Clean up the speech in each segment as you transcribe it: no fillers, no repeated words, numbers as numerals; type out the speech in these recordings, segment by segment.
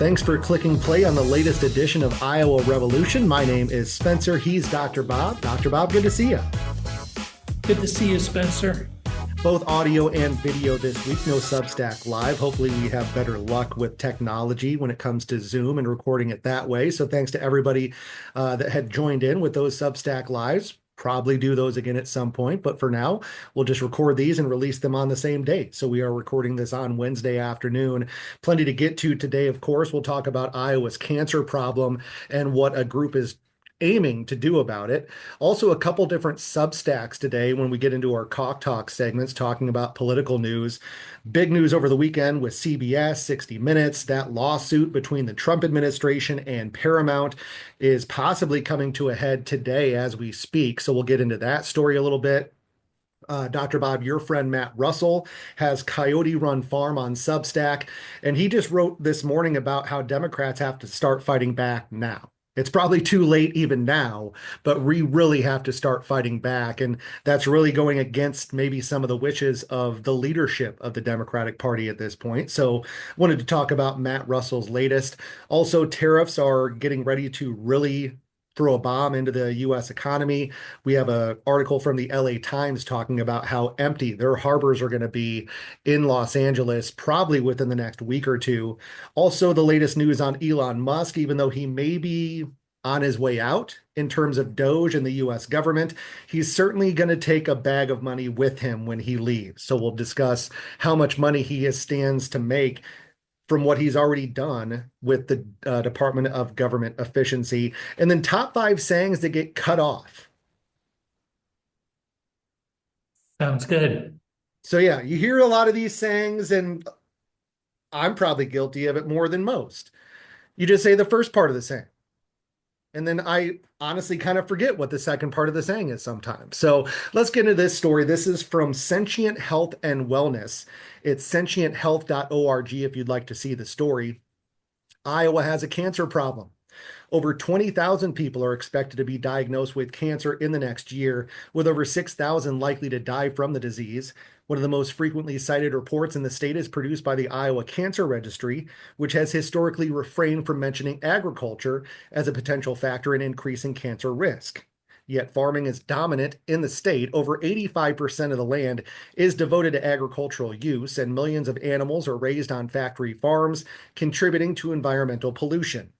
Thanks for clicking play on the latest edition of Iowa Revolution. My name is Spencer. He's Dr. Bob. Dr. Bob, good to see you. Good to see you, Spencer. Both audio and video this week, no Substack Live. Hopefully we have better luck with technology when it comes to Zoom and recording it that way. So thanks to everybody that had joined in with those Substack Lives. Probably do those again at some point, but for now, we'll just record these and release them on the same day. So we are recording this on Wednesday afternoon. Plenty to get to today, of course. We'll talk about Iowa's cancer problem and what a group is aiming to do about it. Also, a couple different Substacks today when we get into our Caulk Talk segments talking about political news. Big news over the weekend with CBS, 60 Minutes. That lawsuit between the Trump administration and Paramount is possibly coming to a head today as we speak. So we'll get into that story a little bit. Dr. Bob, your friend Matt Russell has Coyote Run Farm on Substack, and he just wrote this morning about how Democrats have to start fighting back now. It's probably too late even now, but we really have to start fighting back. And that's really going against maybe some of the wishes of the leadership of the Democratic Party at this point. So wanted to talk about Matt Russell's latest. Also, tariffs are getting ready to really throw a bomb into the U.S. economy. We have an article from the LA Times talking about how empty their harbors are going to be in Los Angeles, probably within the next week or two. Also, the latest news on Elon Musk, even though he may be on his way out in terms of Doge and the U.S. government, he's certainly going to take a bag of money with him when he leaves. So we'll discuss how much money he stands to make from what he's already done with the Department of Government Efficiency. And then top 5 sayings that get cut off. Sounds good. So yeah, you hear a lot of these sayings, and I'm probably guilty of it more than most. You just say the first part of the saying, and then I honestly kind of forget what the second part of the saying is sometimes. So let's get into this story. This is from Sentient Health and Wellness. It's sentienthealth.org if you'd like to see the story. Iowa has a cancer problem. Over 20,000 people are expected to be diagnosed with cancer in the next year, with over 6,000 likely to die from the disease. One of the most frequently cited reports in the state is produced by the Iowa Cancer Registry, which has historically refrained from mentioning agriculture as a potential factor in increasing cancer risk. Yet farming is dominant in the state. Over 85% of the land is devoted to agricultural use, and millions of animals are raised on factory farms, contributing to environmental pollution.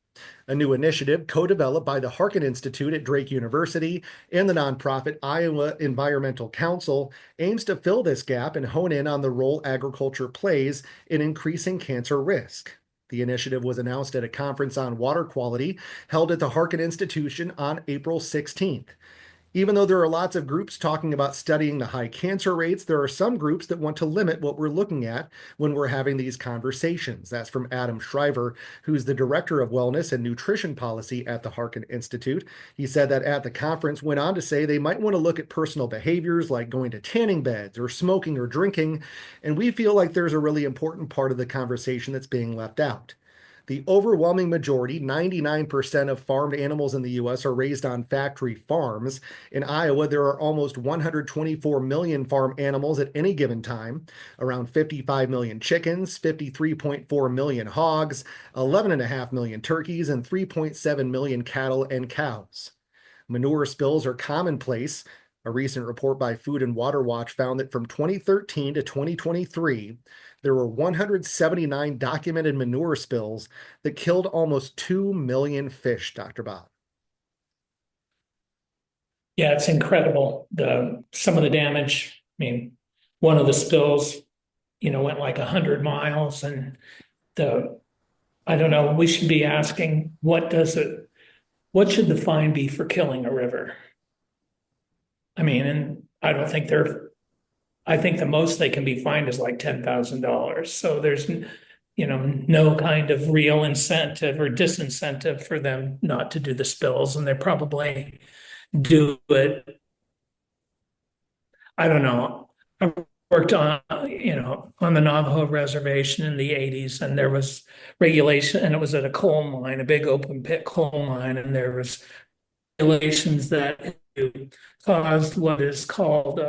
A new initiative co-developed by the Harkin Institute at Drake University and the nonprofit Iowa Environmental Council aims to fill this gap and hone in on the role agriculture plays in increasing cancer risk. The initiative was announced at a conference on water quality held at the Harkin Institution on April 16th. Even though there are lots of groups talking about studying the high cancer rates, there are some groups that want to limit what we're looking at when we're having these conversations. That's from Adam Shriver, who's the Director of Wellness and Nutrition Policy at the Harkin Institute. He said that at the conference, went on to say they might want to look at personal behaviors like going to tanning beds or smoking or drinking, and we feel like there's a really important part of the conversation that's being left out. The overwhelming majority, 99% of farmed animals in the U.S. are raised on factory farms. In Iowa, there are almost 124 million farm animals at any given time, around 55 million chickens, 53.4 million hogs, 11.5 million turkeys, and 3.7 million cattle and cows. Manure spills are commonplace. A recent report by Food and Water Watch found that from 2013 to 2023, there were 179 documented manure spills that killed almost 2 million fish, Dr. Bob. Yeah, it's incredible. Some of the damage. I mean, one of the spills, went like 100 miles, and I don't know. We should be asking, what should the fine be for killing a river? I mean, and I don't think I think the most they can be fined is like $10,000. So there's, no kind of real incentive or disincentive for them not to do the spills, and they probably do it. I don't know. I worked on the Navajo reservation in the 80s, and there was regulation, and it was at a coal mine, a big open pit coal mine, and there was regulations that caused what is called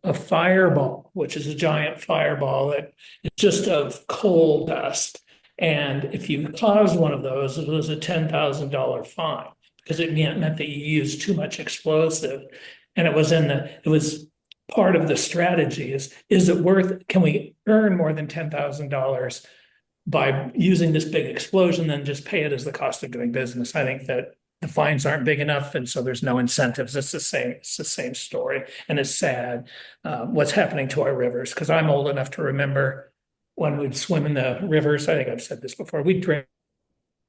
a fireball, which is a giant fireball that is just of coal dust. And if you caused one of those, it was a $10,000 fine because it meant that you used too much explosive. And it was part of the strategy is it worth, can we earn more than $10,000 by using this big explosion, then just pay it as the cost of doing business? I think that the fines aren't big enough, and so there's no incentives. It's the same. It's the same story, and it's sad what's happening to our rivers. Because I'm old enough to remember when we'd swim in the rivers. I think I've said this before. We'd drink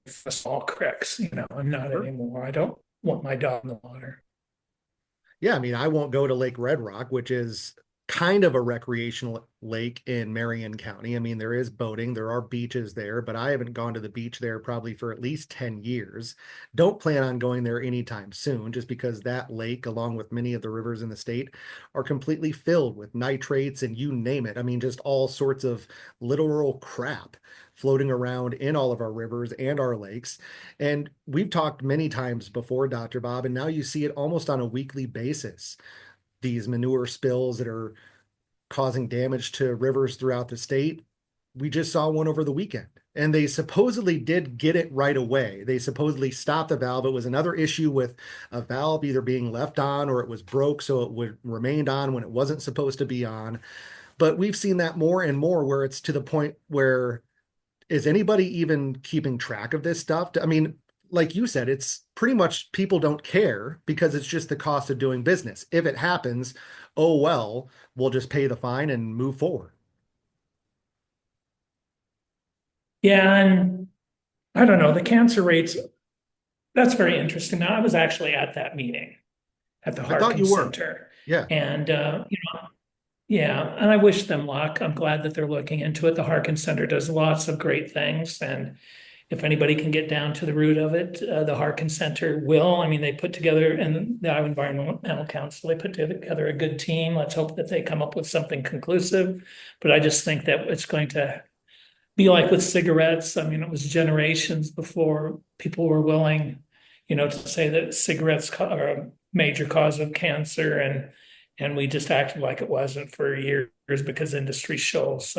small creeks, and not anymore. I don't want my dog in the water. Yeah, I mean, I won't go to Lake Red Rock, which is kind of a recreational lake in Marion County. I mean, there is boating, there are beaches there, but I haven't gone to the beach there probably for at least 10 years. Don't plan on going there anytime soon, just because that lake, along with many of the rivers in the state, are completely filled with nitrates and you name it. I mean, just all sorts of literal crap floating around in all of our rivers and our lakes. And we've talked many times before, Dr. Bob, and now you see it almost on a weekly basis. These manure spills that are causing damage to rivers throughout the state. We just saw one over the weekend, and they supposedly did get it right away. They supposedly stopped the valve. It was another issue with a valve either being left on or it was broke, so it would remained on when it wasn't supposed to be on. But we've seen that more and more where it's to the point where, is anybody even keeping track of this stuff? I mean, like you said, it's pretty much people don't care because it's just the cost of doing business. If it happens, oh well, we'll just pay the fine and move forward. Yeah, and I don't know, the cancer rates, that's very interesting. Now, I was actually at that meeting at the I thought Harkin you were. Center. Yeah. And yeah, and I wish them luck. I'm glad that they're looking into it. The Harkin Center does lots of great things, and if anybody can get down to the root of it, the Harkin Center will. I mean, they put together, and the Iowa Environmental Council, they put together a good team. Let's hope that they come up with something conclusive. But I just think that it's going to be like with cigarettes. I mean, it was generations before people were willing, to say that cigarettes are a major cause of cancer, and we just acted like it wasn't for years because industry shows,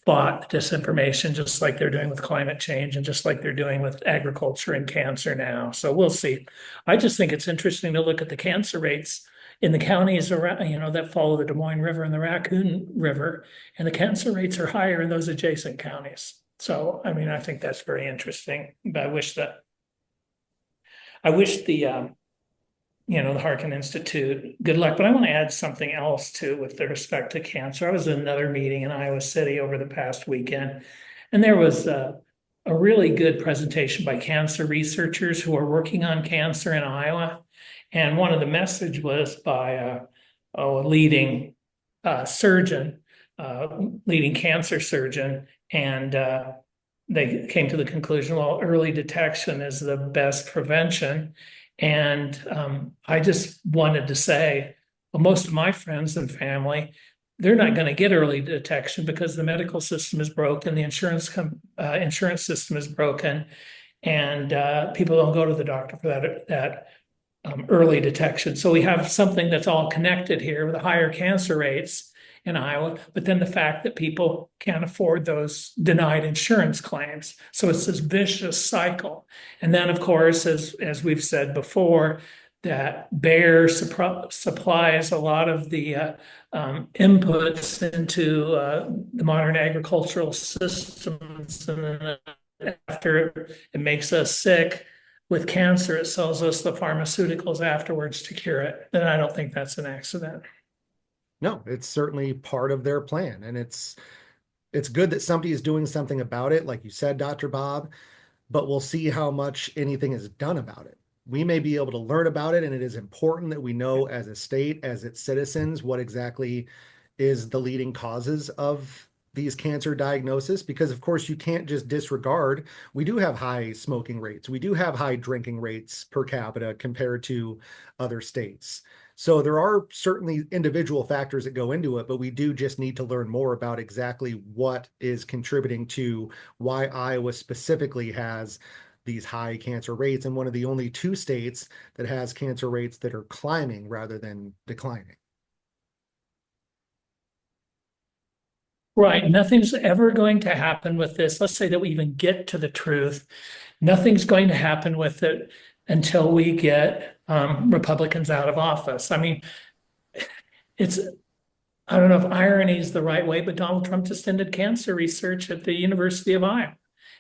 fought disinformation, just like they're doing with climate change and just like they're doing with agriculture and cancer now. So we'll see. I just think it's interesting to look at the cancer rates in the counties around, that follow the Des Moines River and the Raccoon River, and the cancer rates are higher in those adjacent counties. So, I mean, I think that's very interesting. But I wish the Harkin Institute good luck. But I want to add something else too with respect to cancer. I was in another meeting in Iowa City over the past weekend, and there was a really good presentation by cancer researchers who are working on cancer in Iowa. And one of the message was by a leading surgeon, leading cancer surgeon, and they came to the conclusion, well, early detection is the best prevention. And I just wanted to say, well, most of my friends and family, they're not going to get early detection because the medical system is broken, the insurance system is broken, and people don't go to the doctor for that early detection. So we have something that's all connected here with the higher cancer rates in Iowa, but then the fact that people can't afford those denied insurance claims. So it's this vicious cycle. And then, of course, as we've said before, that Bayer supplies a lot of the inputs into the modern agricultural systems. And then after it makes us sick with cancer, it sells us the pharmaceuticals afterwards to cure it. And I don't think that's an accident. No, it's certainly part of their plan. And it's good that somebody is doing something about it, like you said, Dr. Bob, but we'll see how much anything is done about it. We may be able to learn about it, and it is important that we know as a state, as its citizens, what exactly is the leading causes of these cancer diagnoses, because of course you can't just disregard. We do have high smoking rates. We do have high drinking rates per capita compared to other states. So there are certainly individual factors that go into it, but we do just need to learn more about exactly what is contributing to why Iowa specifically has these high cancer rates, and one of the only two states that has cancer rates that are climbing rather than declining. Right. Nothing's ever going to happen with this. Let's say that we even get to the truth. Nothing's going to happen with it until we get Republicans out of office. I mean, it's, I don't know if irony is the right way, but Donald Trump just ended cancer research at the University of Iowa.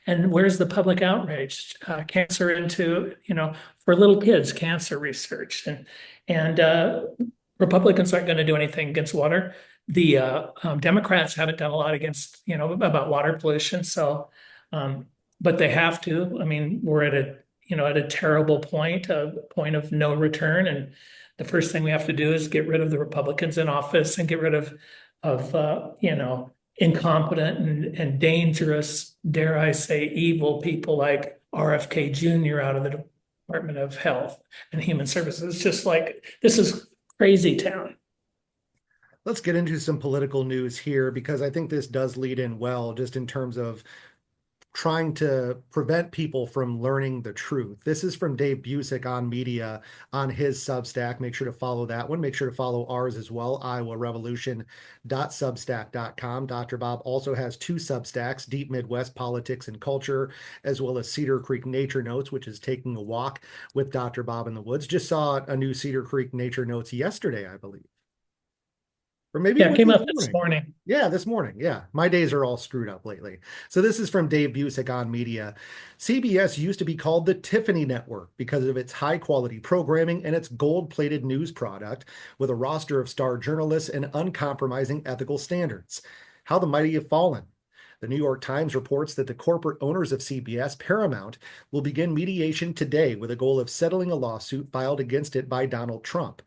And where's the public outrage? Cancer into, for little kids, cancer research. And Republicans aren't going to do anything against water. The Democrats haven't done a lot against, about water pollution. So, but they have to. I mean, we're at a terrible point, a point of no return. And the first thing we have to do is get rid of the Republicans in office and get rid of incompetent and dangerous, dare I say, evil people like RFK Jr. out of the Department of Health and Human Services. It's just like, this is crazy town. Let's get into some political news here because I think this does lead in well, just in terms of trying to prevent people from learning the truth. This is from Dave Busick on Media on his Substack. Make sure to follow that one. Make sure to follow ours as well, iowarevolution.substack.com. Dr. Bob also has two Substacks, Deep Midwest Politics and Culture, as well as Cedar Creek Nature Notes, which is taking a walk with Dr. Bob in the woods. Just saw a new Cedar Creek Nature Notes yesterday, I believe. Or maybe Yeah, it it was came this out this morning. morning. Yeah, this morning. Yeah, my days are all screwed up lately. So this is from Dave Busick on Media. CBS used to be called the Tiffany Network because of its high quality programming and its gold-plated news product with a roster of star journalists and uncompromising ethical standards. How the mighty have fallen. The New York Times reports that the corporate owners of CBS, Paramount, will begin mediation today with a goal of settling a lawsuit filed against it by Donald Trump.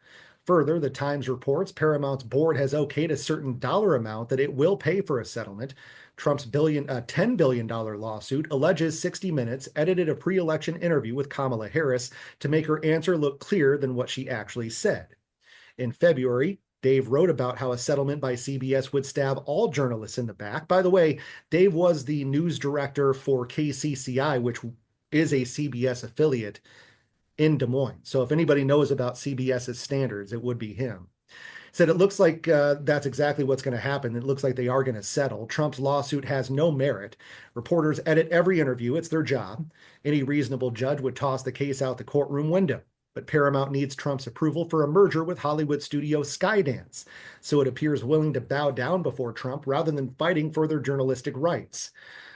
Further, the Times reports Paramount's board has okayed a certain dollar amount that it will pay for a settlement. Trump's $10 billion lawsuit alleges 60 Minutes edited a pre-election interview with Kamala Harris to make her answer look clearer than what she actually said. In February, Dave wrote about how a settlement by CBS would stab all journalists in the back. By the way, Dave was the news director for KCCI, which is a CBS affiliate in Des Moines. So if anybody knows about CBS's standards, it would be him. Said it looks like that's exactly what's going to happen. It looks like they are going to settle. Trump's lawsuit has no merit. Reporters edit every interview. It's their job. Any reasonable judge would toss the case out the courtroom window. But Paramount needs Trump's approval for a merger with Hollywood studio Skydance. So it appears willing to bow down before Trump rather than fighting for their journalistic rights.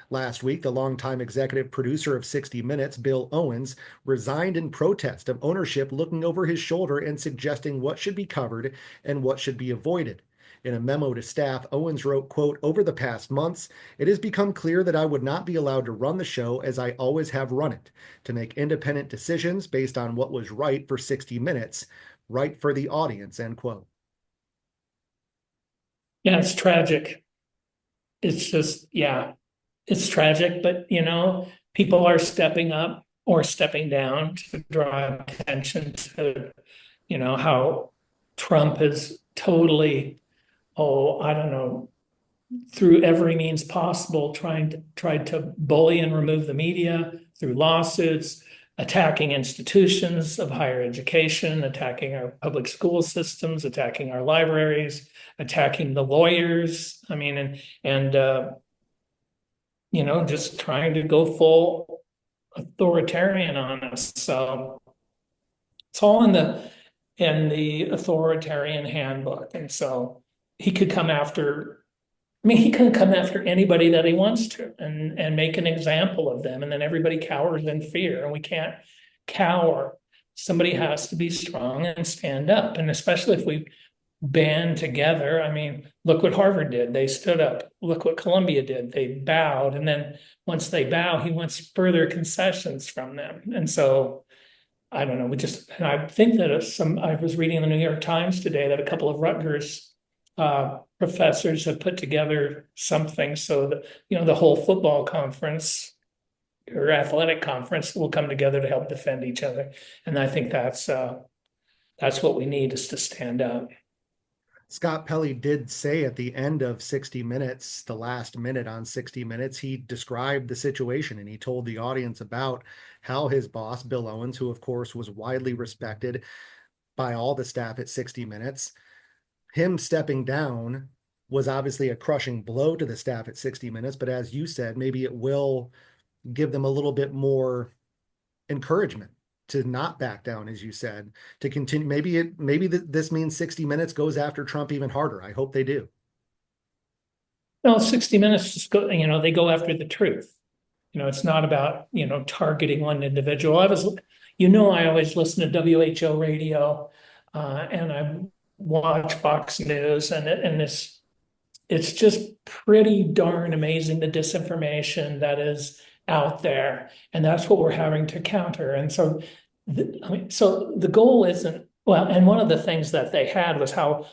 Last week, the longtime executive producer of 60 Minutes, Bill Owens, resigned in protest of ownership looking over his shoulder and suggesting what should be covered and what should be avoided. In a memo to staff, Owens wrote, quote, "Over the past months, it has become clear that I would not be allowed to run the show as I always have run it, to make independent decisions based on what was right for 60 Minutes, right for the audience," end quote. Yeah, it's tragic. It's just, yeah, it's tragic, but people are stepping up or stepping down to draw attention to, how Trump is totally, oh, I don't know, through every means possible, tried to bully and remove the media through lawsuits, attacking institutions of higher education, attacking our public school systems, attacking our libraries, attacking the lawyers. I mean, and just trying to go full authoritarian on us. So it's all in the authoritarian handbook. And so he could come after, I mean, he can come after anybody that he wants to and make an example of them. And then everybody cowers in fear. And we can't cower. Somebody has to be strong and stand up. And especially if we band together. I mean, look what Harvard did. They stood up. Look what Columbia did. They bowed. And then once they bow, he wants further concessions from them. And so I don't know. And I think that I was reading in the New York Times today that a couple of Rutgers professors have put together something so that, the whole football conference or athletic conference will come together to help defend each other. And I think that's what we need, is to stand up. Scott Pelley did say at the end of 60 Minutes, the last minute on 60 Minutes, he described the situation and he told the audience about how his boss, Bill Owens, who of course was widely respected by all the staff at 60 Minutes, him stepping down was obviously a crushing blow to the staff at 60 Minutes. But as you said, maybe it will give them a little bit more encouragement to not back down, as you said, to continue. This means 60 Minutes goes after Trump even harder. I hope they do. No, 60 Minutes just go, they go after the truth. It's not about, targeting one individual. I always listen to WHO radio, and I watch Fox News, and it's just pretty darn amazing, the disinformation that is out there. And that's what we're having to counter. And so, the goal isn't, well, and one of the things that they had was how,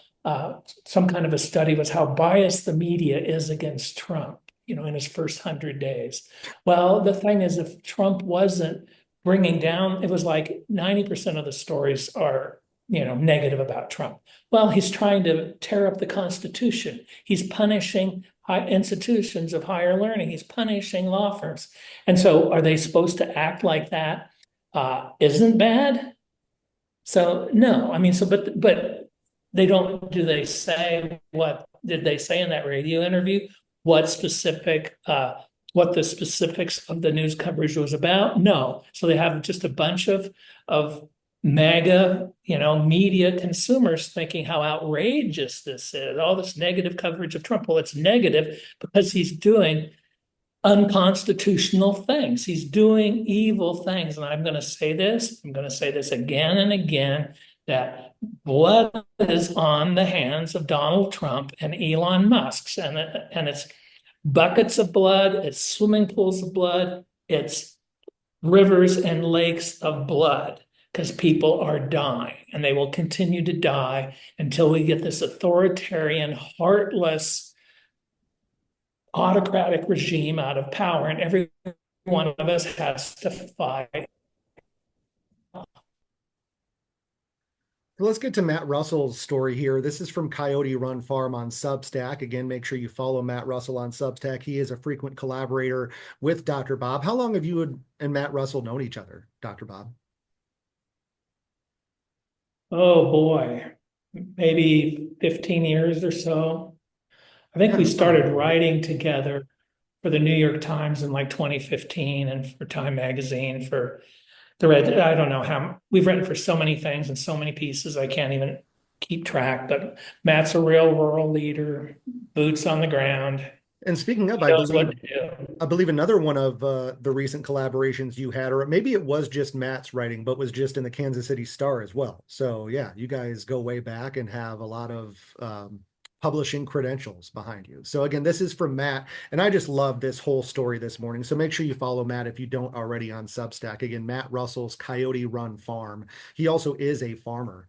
some kind of a study was how biased the media is against Trump, in his first 100 days. Well, the thing is, if Trump wasn't bringing down, it was like 90% of the stories are, negative about Trump. Well, he's trying to tear up the Constitution. He's punishing institutions of higher learning. He's punishing law firms. And so are they supposed to act like that? Isn't bad? So no, but they don't, do they say, what did they say in that radio interview? What the specifics of the news coverage was about? No. So they have just a bunch of MAGA, media consumers thinking how outrageous this is, all this negative coverage of Trump. Well, it's negative because he's doing unconstitutional things. He's doing evil things. And I'm going to say this again and again, that blood is on the hands of Donald Trump and Elon Musk. And it's buckets of blood, it's swimming pools of blood, it's rivers and lakes of blood, because people are dying, and they will continue to die until we get this authoritarian, heartless, autocratic regime out of power. And every one of us has to fight. Let's get to Matt Russell's story here. This is from Coyote Run Farm on Substack. Again, make sure you follow Matt Russell on Substack. He is a frequent collaborator with Dr. Bob. How long have you and Matt Russell known each other, Dr. Bob? Oh boy, maybe 15 years or so. I think we started writing together for the New York Times in like 2015, and for Time Magazine, for the Red. I don't know how we've written for so many things and so many pieces, I can't even keep track. But Matt's a real rural leader, boots on the ground. And speaking of, He knows what to do. I believe another one of the recent collaborations you had, or maybe it was just Matt's writing, but was just in the Kansas City Star as well. So yeah, you guys go way back and have a lot of publishing credentials behind you. So again, this is from Matt, and I just love this whole story this morning. So make sure you follow Matt if you don't already on Substack. Again, Matt Russell's Coyote Run Farm. He also is a farmer.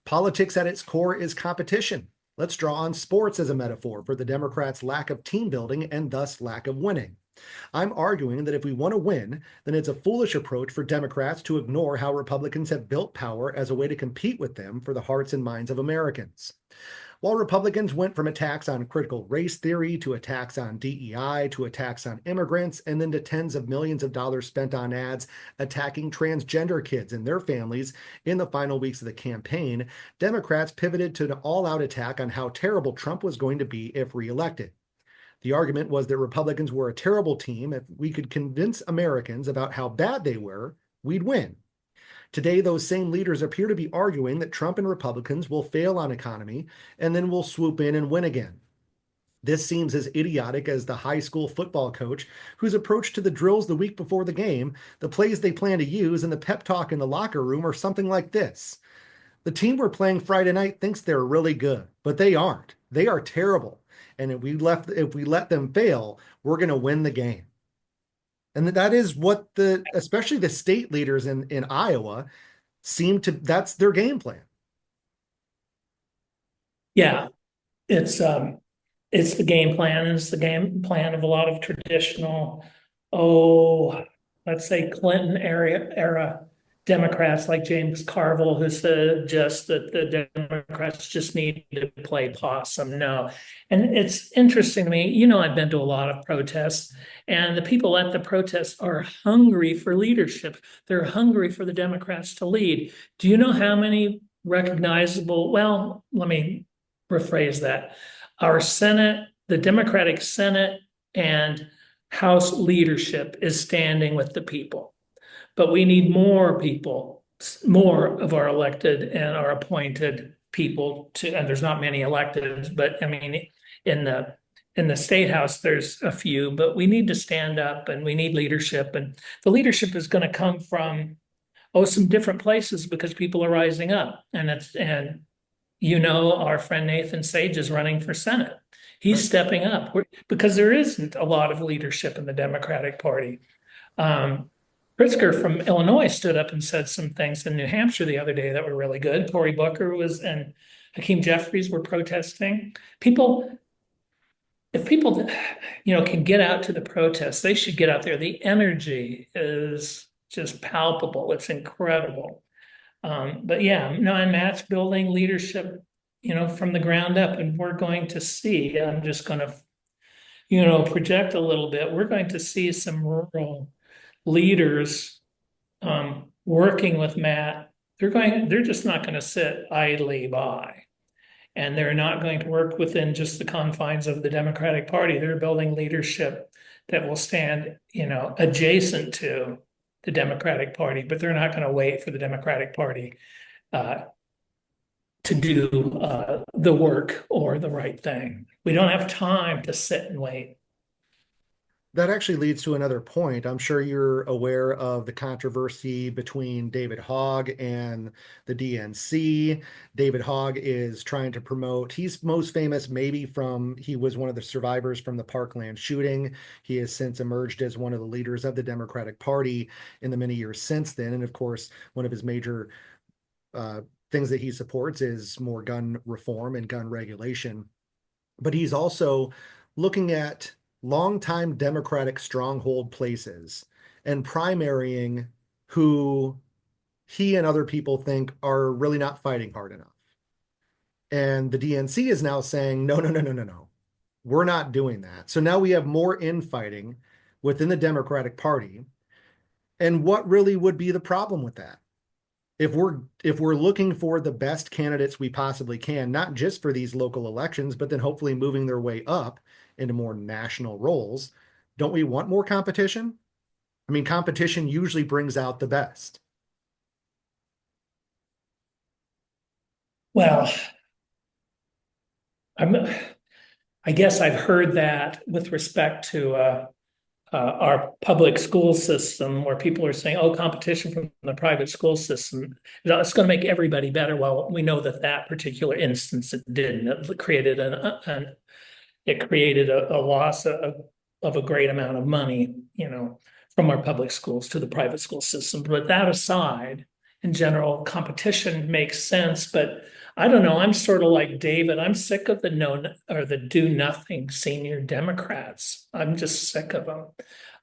Politics at its core is competition. Let's draw on sports as a metaphor for the Democrats' lack of team building and thus lack of winning. I'm arguing that if we want to win, then it's a foolish approach for Democrats to ignore how Republicans have built power as a way to compete with them for the hearts and minds of Americans. While Republicans went from attacks on critical race theory to attacks on DEI to attacks on immigrants, and then to tens of millions of dollars spent on ads attacking transgender kids and their families in the final weeks of the campaign, Democrats pivoted to an all-out attack on how terrible Trump was going to be if reelected. The argument was that Republicans were a terrible team. If we could convince Americans about how bad they were, we'd win. Today, those same leaders appear to be arguing that Trump and Republicans will fail on economy and then will swoop in and win again. This seems as idiotic as the high school football coach whose approach to the drills the week before the game, the plays they plan to use, and the pep talk in the locker room are something like this. The team we're playing Friday night thinks they're really good, but they aren't. They are terrible. And if we let them fail, we're going to win the game. And that is what especially the state leaders in Iowa that's their game plan. Yeah, it's the game plan. It's the game plan of a lot of traditional, let's say Clinton era Democrats like James Carville, who suggests that the Democrats just need to play possum. No. And it's interesting to me, I've been to a lot of protests, and the people at the protests are hungry for leadership. They're hungry for the Democrats to lead. Do you know how many recognizable, well, let me rephrase that. our Senate, the Democratic Senate and House leadership is standing with the people. But we need more people, more of our elected and our appointed people to, and there's not many elected, but I mean, in the state house, there's a few, but we need to stand up and we need leadership. And the leadership is going to come from, some different places because people are rising up. And our friend Nathan Sage is running for Senate. He's Right. stepping up because there isn't a lot of leadership in the Democratic Party. Pritzker from Illinois stood up and said some things in New Hampshire the other day that were really good. Cory Booker and Hakeem Jeffries were protesting. If people, can get out to the protests, they should get out there. The energy is just palpable. It's incredible. But yeah, no, and Matt's building leadership, from the ground up, and we're going to see. I'm just going to, project a little bit. We're going to see some rural leaders working with Matt. They're just not going to sit idly by. And they're not going to work within just the confines of the Democratic Party. They're building leadership that will stand, adjacent to the Democratic Party, but they're not going to wait for the Democratic Party to do the work or the right thing. We don't have time to sit and wait. That actually leads to another point. I'm sure you're aware of the controversy between David Hogg and the DNC. David Hogg is trying to promote, he's most famous maybe he was one of the survivors from the Parkland shooting. He has since emerged as one of the leaders of the Democratic Party in the many years since then. And of course, one of his major things that he supports is more gun reform and gun regulation. But he's also looking at longtime Democratic stronghold places and primarying who he and other people think are really not fighting hard enough. And the DNC is now saying, no, no, no, no, no, no. We're not doing that. So now we have more infighting within the Democratic Party. And what really would be the problem with that? If we're looking for the best candidates we possibly can, not just for these local elections, but then hopefully moving their way up into more national roles, don't we want more competition? I mean, competition usually brings out the best. Well, I guess I've heard that with respect to our public school system, where people are saying, "Oh, competition from the private school system, it's going to make everybody better." Well, we know that particular instance it didn't. It created a loss of a great amount of money, from our public schools to the private school system. But that aside, in general, competition makes sense. But I don't know. I'm sort of like David. I'm sick of the do nothing senior Democrats. I'm just sick of them.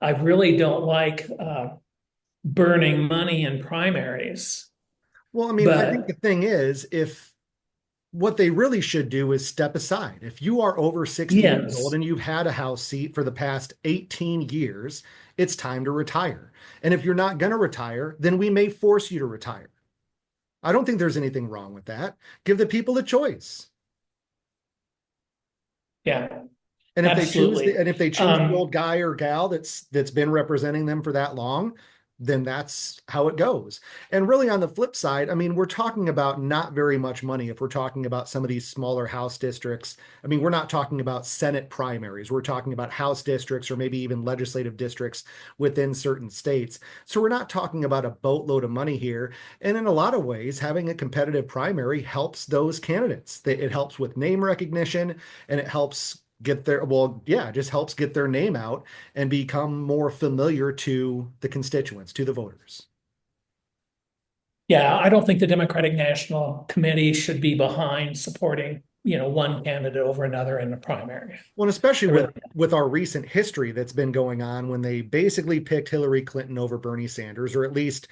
I really don't like burning money in primaries. Well, I mean, I think But the thing is, if what they really should do is step aside. If you are over 60 years old yes, and you've had a House seat for the past 18 years, it's time to retire. And if you're not going to retire, then we may force you to retire. I don't think there's anything wrong with that. Give the people a choice. yeah, And absolutely. if they choose the old guy or gal that's been representing them for that long, then that's how it goes. And really on the flip side, I mean, we're talking about not very much money if we're talking about some of these smaller House districts. I mean, we're not talking about Senate primaries. We're talking about House districts or maybe even legislative districts within certain states. So we're not talking about a boatload of money here. And in a lot of ways, having a competitive primary helps those candidates. It helps with name recognition and it helps it just helps get their name out and become more familiar to the constituents, to the voters. Yeah, I don't think the Democratic National Committee should be behind supporting, one candidate over another in the primary. Well, and especially I really, with our recent history that's been going on when they basically picked Hillary Clinton over Bernie Sanders, or at least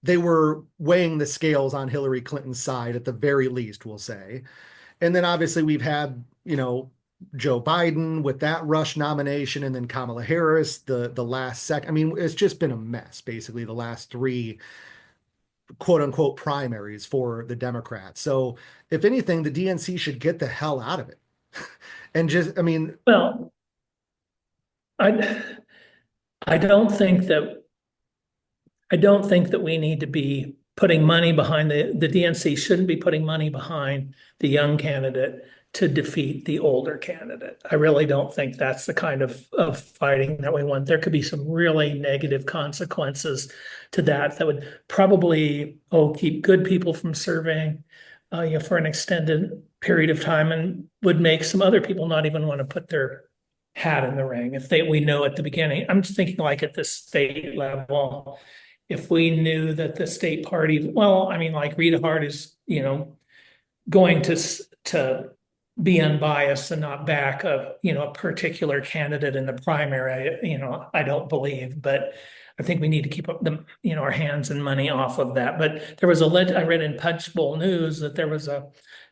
they were weighing the scales on Hillary Clinton's side at the very least, we'll say. And then obviously we've had, Joe Biden with that rush nomination, and then Kamala Harris, the last second. I mean, it's just been a mess, basically, the last quote unquote primaries for the Democrats. So if anything, the DNC should get the hell out of it. And just, I mean, Well, I I don't think that I don't think that we need to be putting money behind the DNC shouldn't be putting money behind the young candidate to defeat the older candidate. I really don't think that's the kind of fighting that we want. There could be some really negative consequences to that that would probably keep good people from serving for an extended period of time and would make some other people not even want to put their hat in the ring if we know at the beginning. I'm just thinking like at the state level, if we knew that the state party, well, I mean, like Rita Hart is, going to be unbiased and not back a particular candidate in the primary. I don't believe, but I think we need to keep our hands and money off of that. But there was I read in Punch Bowl News that there was a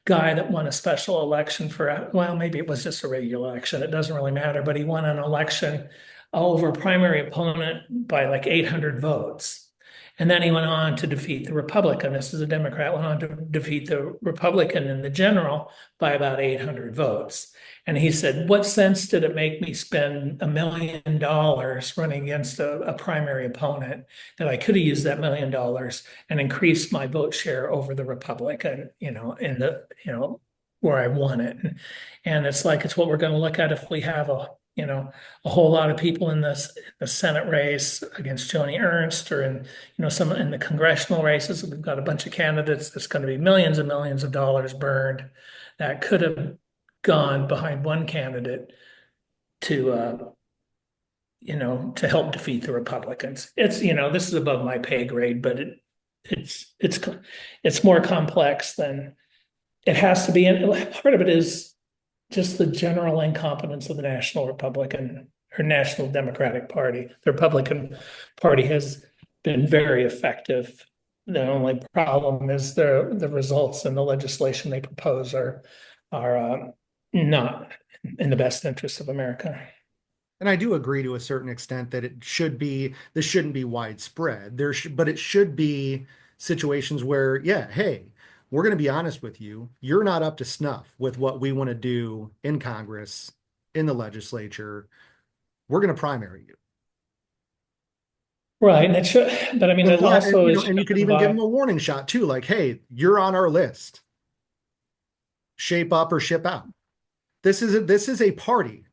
guy that won a special election well, maybe it was just a regular election. It doesn't really matter, but he won an election over a primary opponent by like 800 votes. And then he went on to defeat the Republican. This is a Democrat, went on to defeat the Republican in the general by about 800 votes. And he said, what sense did it make me spend $1 million running against a primary opponent that I could have used that $1 million and increased my vote share over the Republican, where I won it. And it's like, it's what we're going to look at if we have a whole lot of people in the Senate race against Joni Ernst, or some in the congressional races. We've got a bunch of candidates that's going to be millions and millions of dollars burned that could have gone behind one candidate to help defeat the Republicans. It's this is above my pay grade, but it's more complex than it has to be. And part of it is just the general incompetence of the National Republican or National Democratic Party. The Republican Party has been very effective. The only problem is the results and the legislation they propose are not in the best interest of America. and I do agree to a certain extent that this shouldn't be widespread. But it should be situations where, yeah, hey, we're going to be honest with you. You're not up to snuff with what we want to do in Congress, in the legislature. We're going to primary you. Right, and it should, but I mean, it also is, and you could even give them a warning shot too, like, hey, you're on our list. Shape up or ship out. This is a party.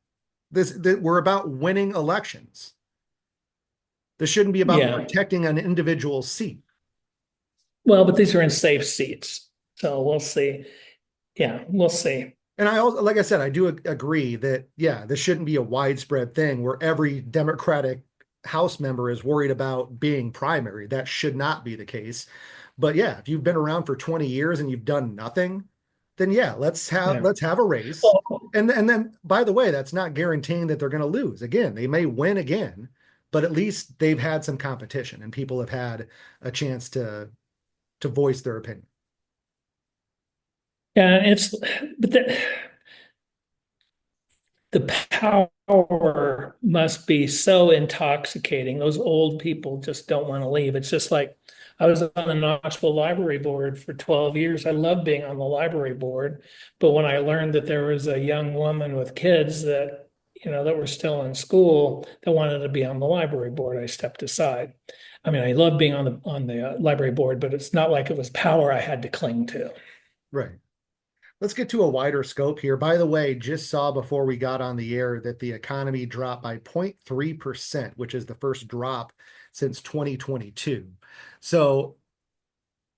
We're about winning elections. This shouldn't be about protecting an individual seat. Well, but these are in safe seats, so we'll see. Yeah, we'll see. And I also, like I said, I do agree that, yeah, this shouldn't be a widespread thing where every Democratic House member is worried about being primary. That should not be the case. But yeah, if you've been around for 20 years and you've done nothing, then yeah, let's have a race. Well, and then, by the way, that's not guaranteeing that they're going to lose. Again, they may win again, but at least they've had some competition and people have had a chance to voice their opinion. yeah, but the power must be so intoxicating. Those old people just don't want to leave. It's just like I was on the Knoxville Library Board for 12 years. I love being on the library board. But when I learned that there was a young woman with kids that were still in school that wanted to be on the library board, I stepped aside. I mean, I love being on the library board, but it's not like it was power I had to cling to. Right. Let's get to a wider scope here. By the way, just saw before we got on the air that the economy dropped by 0.3%, which is the first drop since 2022. So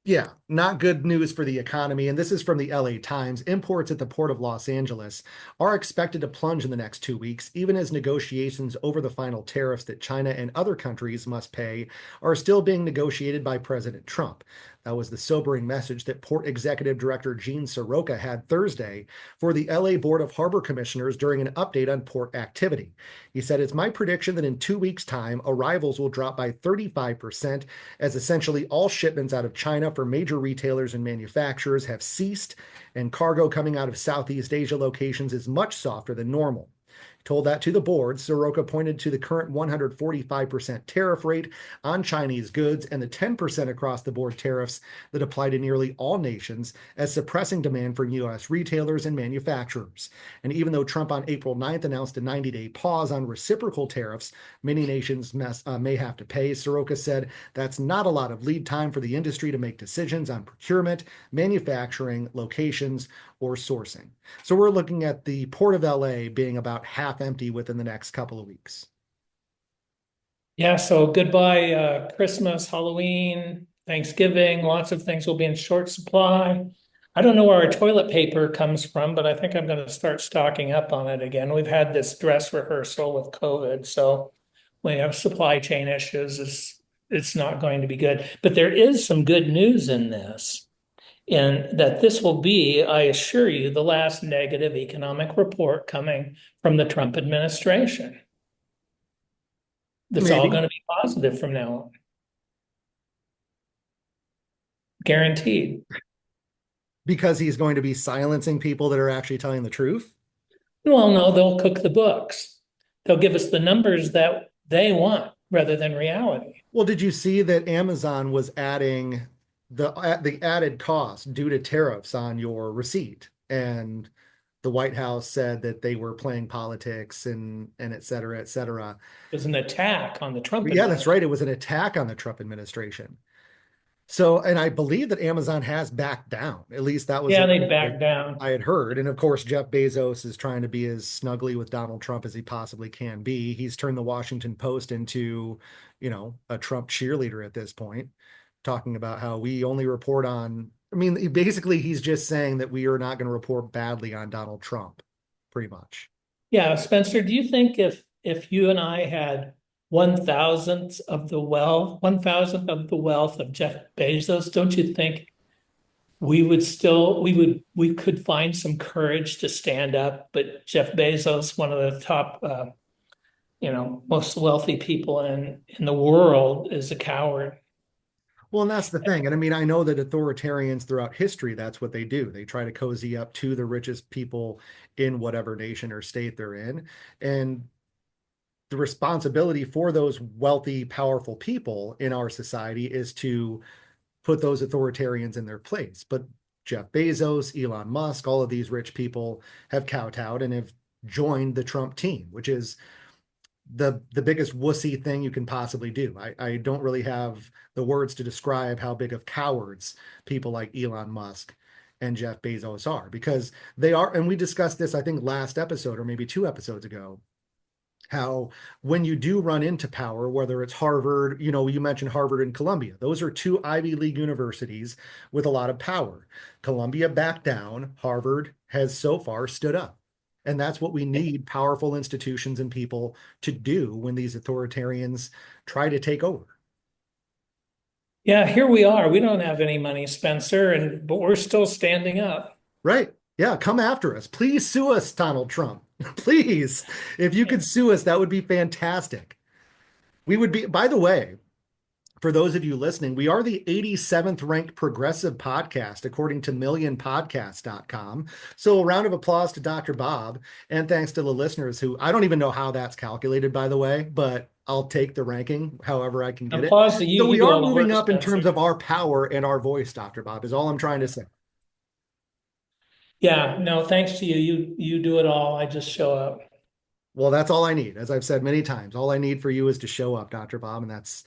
yeah, not good news for the economy. And this is from the LA Times. Imports at the Port of Los Angeles are expected to plunge in the next 2 weeks, even as negotiations over the final tariffs that China and other countries must pay are still being negotiated by President Trump. That was the sobering message that Port Executive Director Gene Soroka had Thursday for the LA Board of Harbor Commissioners during an update on port activity. He said, it's my prediction that in 2 weeks' time, arrivals will drop by 35%, as essentially all shipments out of China for major retailers and manufacturers have ceased, and cargo coming out of Southeast Asia locations is much softer than normal. told that to the board. Soroka pointed to the current 145% tariff rate on Chinese goods and the 10% across the board tariffs that apply to nearly all nations as suppressing demand from U.S. retailers and manufacturers. And even though Trump on April 9th announced a 90-day pause on reciprocal tariffs many nations may have to pay, Soroka said that's not a lot of lead time for the industry to make decisions on procurement, manufacturing, locations, or sourcing. So we're looking at the Port of LA being about half empty within the next couple of weeks. Yeah, so goodbye, Christmas, Halloween, Thanksgiving, lots of things will be in short supply. I don't know where our toilet paper comes from, but I think I'm going to start stocking up on it again. We've had this dress rehearsal with COVID, so we have supply chain issues. It's not going to be good. But there is some good news in this, in that this will be, I assure you, the last negative economic report coming from the Trump administration. It's all Maybe. going to be positive from now on. Guaranteed. Because he's going to be silencing people that are actually telling the truth? Well, no, they'll cook the books. They'll give us the numbers that they want rather than reality. Well, did you see that Amazon was adding the added cost due to tariffs on your receipt? And the White House said that they were playing politics and et cetera, et cetera. It was an attack on the Trump Yeah, that's right. It was an attack on the Trump administration. So, and I believe that Amazon has backed down. At least that was Yeah, they backed down. I had heard. And of course, Jeff Bezos is trying to be as snuggly with Donald Trump as he possibly can be. He's turned the Washington Post into, a Trump cheerleader at this point, talking about how we only report on, I mean, basically he's just saying that we are not going to report badly on Donald Trump, pretty much. Yeah, Spencer, do you think if you and I had 1,000th of the wealth of Jeff Bezos, don't you think we could find some courage to stand up? But Jeff Bezos, one of the top most wealthy people in the world, is a coward. Well, and that's the thing. And I mean, I know that authoritarians throughout history, that's what they do. They try to cozy up to the richest people in whatever nation or state they're in. And the responsibility for those wealthy, powerful people in our society is to put those authoritarians in their place. But Jeff Bezos, Elon Musk, all of these rich people have kowtowed and have joined the Trump team, which is the biggest wussy thing you can possibly do. I don't really have the words to describe how big of cowards people like Elon Musk and Jeff Bezos are, because they are, and we discussed this, I think, last episode or maybe 2 episodes ago, how when you do run into power, whether it's Harvard, you mentioned Harvard and Columbia, those are 2 Ivy League universities with a lot of power. Columbia backed down. Harvard has so far stood up. And that's what we need powerful institutions and people to do when these authoritarians try to take over. Yeah, here we are. We don't have any money, Spencer, but we're still standing up. Right. Yeah, come after us. Please sue us, Donald Trump. Please. If you could sue us, that would be fantastic. We would be, by the way, for those of you listening, we are the 87th ranked progressive podcast, according to millionpodcast.com. So a round of applause to Dr. Bob, and thanks to the listeners who, I don't even know how that's calculated, by the way, but I'll take the ranking however I can get applause to you. So we You are all the moving work, up in Spencer. terms of our power and our voice, Dr. Bob, is all I'm trying to say. Yeah, no, thanks to you. You do it all. I just show up. Well, that's all I need. As I've said many times, all I need for you is to show up, Dr. Bob, and that's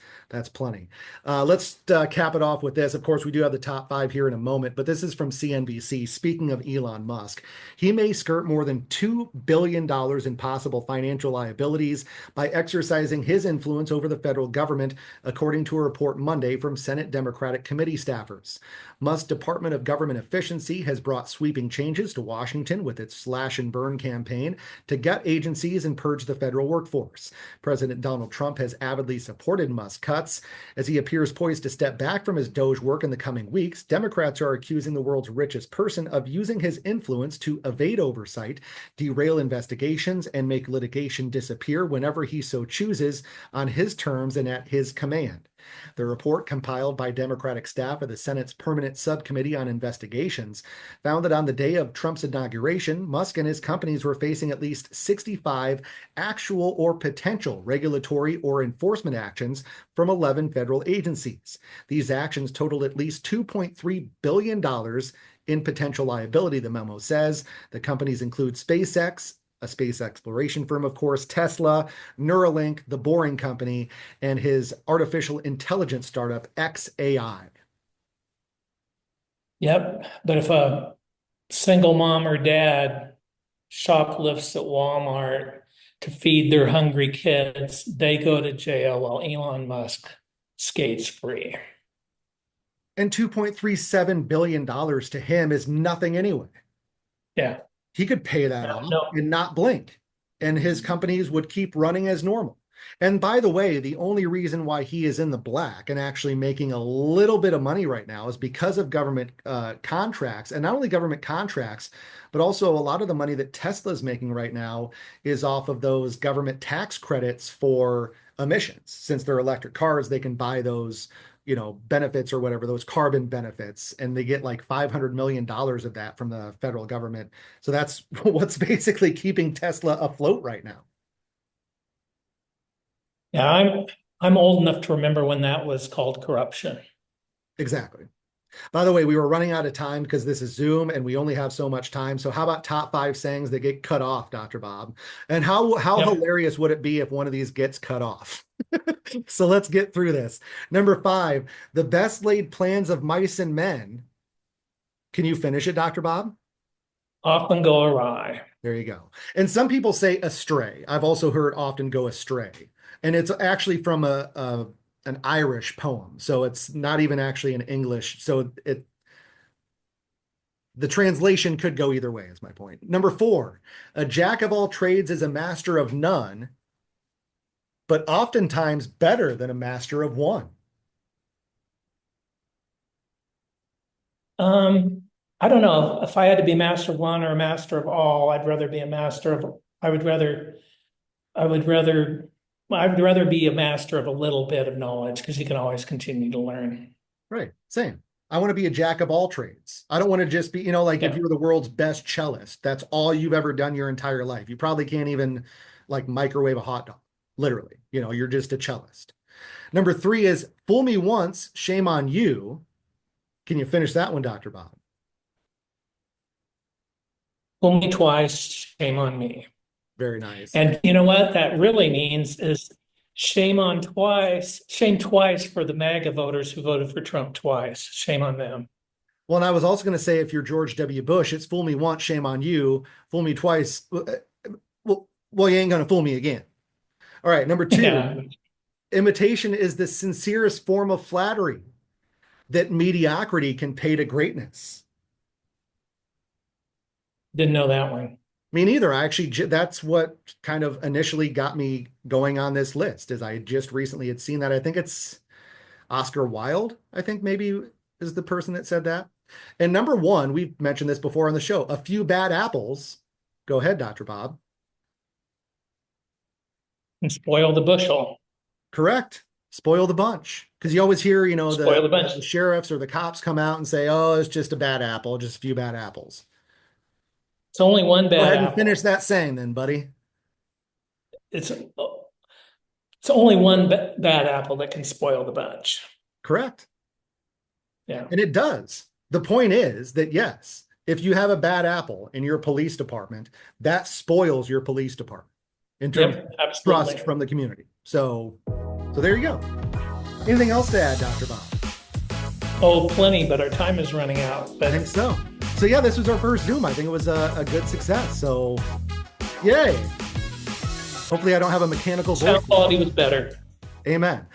plenty. Let's cap it off with this. Of course, we do have the top 5 here in a moment, but this is from CNBC. Speaking of Elon Musk, he may skirt more than $2 billion in possible financial liabilities by exercising his influence over the federal government, according to a report Monday from Senate Democratic committee staffers. Musk's Department of Government Efficiency has brought sweeping changes to Washington with its slash and burn campaign to gut agencies and purge the federal workforce. President Donald Trump has avidly supported Musk's cuts. As he appears poised to step back from his Doge work in the coming weeks, Democrats are accusing the world's richest person of using his influence to evade oversight, derail investigations, and make litigation disappear whenever he so chooses on his terms and at his command. The report, compiled by Democratic staff of the Senate's Permanent Subcommittee on Investigations, found that on the day of Trump's inauguration, Musk and his companies were facing at least 65 actual or potential regulatory or enforcement actions from 11 federal agencies. These actions totaled at least $2.3 billion in potential liability, the memo says. The companies include SpaceX, a space exploration firm, of course, Tesla, Neuralink, the Boring Company, and his artificial intelligence startup, xAI. Yep. But if a single mom or dad shoplifts at Walmart to feed their hungry kids, they go to jail while Elon Musk skates free. And $2.37 billion to him is nothing anyway. Yeah. He could pay that off and not blink, and his companies would keep running as normal. And by the way, the only reason why he is in the black and actually making a little bit of money right now is because of government contracts, and not only government contracts, but also a lot of the money that Tesla's making right now is off of those government tax credits for emissions. Since they're electric cars, they can buy those benefits or whatever, those carbon benefits, and they get like $500 million of that from the federal government. So that's what's basically keeping Tesla afloat right now. Yeah, I'm old enough to remember when that was called corruption. Exactly. By the way, we were running out of time because this is Zoom and we only have so much time. So how about top 5 sayings that get cut off, Dr. Bob? And how hilarious would it be if one of these gets cut off? So let's get through this. Number 5, the best laid plans of mice and men. Can you finish it, Dr. Bob? Often go awry. There you go. And some people say astray. I've also heard often go astray. And it's actually from an Irish poem. So it's not even actually in English. So the translation could go either way, is my point. Number 4, a jack of all trades is a master of none, but oftentimes better than a master of one. I don't know if I had to be master of one or a master of all. I'd rather be a master of. I would rather be a master of a little bit of knowledge because you can always continue to learn. Right. Same. I want to be a jack of all trades. I don't want to just be, if you're the world's best cellist, that's all you've ever done your entire life. You probably can't even like microwave a hot dog. Literally, you're just a cellist. Number 3 is fool me once, shame on you. Can you finish that one, Dr. Bob? Fool me twice, shame on me. Very nice. And you know what that really means is shame twice for the MAGA voters who voted for Trump twice. Shame on them. Well, and I was also going to say, if you're George W. Bush, it's fool me once, shame on you. Fool me twice. Well, you ain't going to fool me again. All right, number 2, imitation is the sincerest form of flattery that mediocrity can pay to greatness. Didn't know that one. Me neither. That's what kind of initially got me going on this list, is I just recently had seen that. I think it's Oscar Wilde, I think maybe is the person that said that. And number 1, we've mentioned this before on the show, a few bad apples. Go ahead, Dr. Bob. And spoil the bushel. Correct. Spoil the bunch. Because you always hear, the sheriffs or the cops come out and say, oh, it's just a bad apple, just a few bad apples. It's only one bad apple. Go ahead and finish that saying then, buddy. It's only one bad apple that can spoil the bunch. Correct. Yeah. And it does. The point is that, yes, if you have a bad apple in your police department, that spoils your police department in terms of trust from the community. So there you go. Anything else to add, Dr. Bob? Oh, plenty, but our time is running out. I think so. So yeah, this was our first Zoom. I think it was a good success. So yay. Hopefully I don't have a mechanical voice. Sound quality was better. Amen.